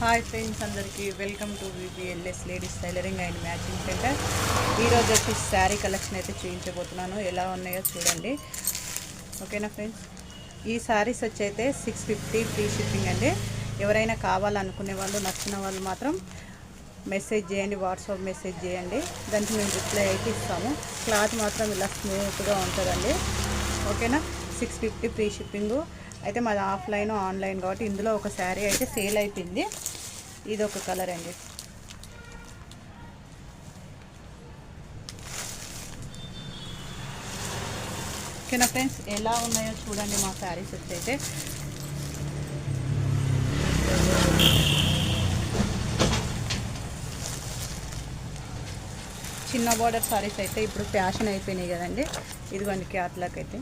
Hi friends, అందరికీ welcome to VBLS ladies tailoring and matching centre. ఈరోజు వచ్చి sari collection అయితే చూపించబోతున్నాను. ఎలా ఉన్నాయో చూడండి. ఓకేనా ఫ్రెండ్స్, ఈ శారీస్ వచ్చి అయితే 650 ఫ్రీ షిప్పింగ్ అండి. ఎవరైనా కావాలనుకునే వాళ్ళు, నచ్చిన వాళ్ళు మాత్రం మెసేజ్ చేయండి, వాట్సాప్ మెసేజ్ చేయండి. దానికి మేము రిప్లై అయితే ఇస్తాము. క్లాత్ మాత్రం ఇలా స్మూత్గా ఉంటుందండి. ఓకేనా, 650 ఫ్రీ షిప్పింగు. అయితే మాది ఆఫ్లైన్ ఆన్లైన్ కాబట్టి ఇందులో ఒక శారీ అయితే సేల్ అయిపోయింది. ఇది ఒక కలర్ అండి. ఓకేనా ఫ్రెండ్స్, ఎలా ఉన్నాయో చూడండి. మా శారీస్ అయితే చిన్న బార్డర్ శారీస్ అయితే ఇప్పుడు ఫ్యాషన్ అయిపోయినాయి కదండి. ఇదిగోండి క్యాట్లాక్ అయితే.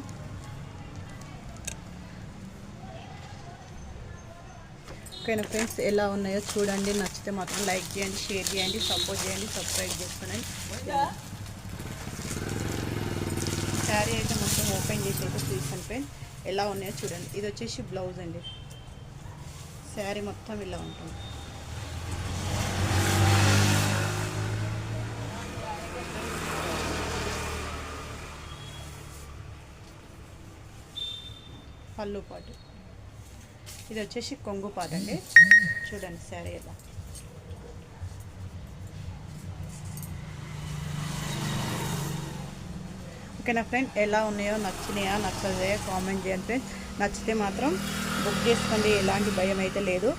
ఓకేనా ఫ్రెండ్స్, ఎలా ఉన్నాయో చూడండి. నచ్చితే మాత్రం లైక్ చేయండి, షేర్ చేయండి, సపోర్ట్ చేయండి, సబ్స్క్రైబ్ చేసుకోండి. శారీ అయితే మొత్తం ఓపెన్ చేసి అయితే చూసాను ఫ్రెండ్స్. ఎలా ఉన్నాయో చూడండి. ఇది వచ్చేసి బ్లౌజ్ అండి. శారీ మొత్తం ఇలా ఉంటుంది. పళ్ళు పాటు. ఇది వచ్చేసి కొంగు పాట అండి. చూడండి శారీ ఎలా. ఓకేనా ఫ్రెండ్, ఎలా ఉన్నాయో, నచ్చినాయా నచ్చలేదా కామెంట్ చేయండి ఫ్రెండ్స్. నచ్చితే మాత్రం బుక్ చేసుకోండి, ఎలాంటి భయం అయితే లేదు.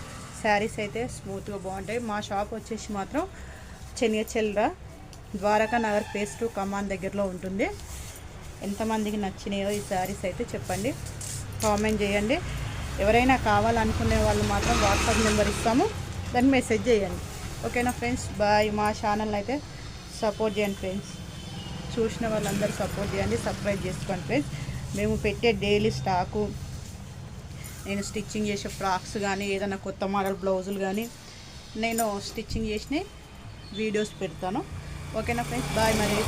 శారీస్ అయితే స్మూత్గా బాగుంటాయి. మా షాప్ వచ్చేసి మాత్రం చెనియచెల్ర ద్వారకా నగర్ ఫేస్ 2 కమాన్ దగ్గరలో ఉంటుంది. ఎంతమందికి నచ్చినాయో ఈ శారీస్ అయితే చెప్పండి, కామెంట్ చేయండి. ఎవరైనా కావాలనుకునే వాళ్ళు మాత్రం వాట్సాప్ నెంబర్ ఇస్తాము, దాన్ని మెసేజ్ చేయండి. ఓకేనా ఫ్రెండ్స్, బాయ్. మా ఛానల్ అయితే సపోర్ట్ చేయండి ఫ్రెండ్స్. చూసిన వాళ్ళందరూ సపోర్ట్ చేయండి, సబ్స్క్రైబ్ చేసుకోండి ఫ్రెండ్స్. మేము పెట్టే డైలీ స్టాకు, నేను స్టిచ్చింగ్ చేసే ఫ్రాక్స్ కానీ, ఏదైనా కొత్త మోడల్ బ్లౌజులు కానీ నేను స్టిచ్చింగ్ చేసిన వీడియోస్ పెడతాను. ఓకేనా ఫ్రెండ్స్, బాయ్. మరి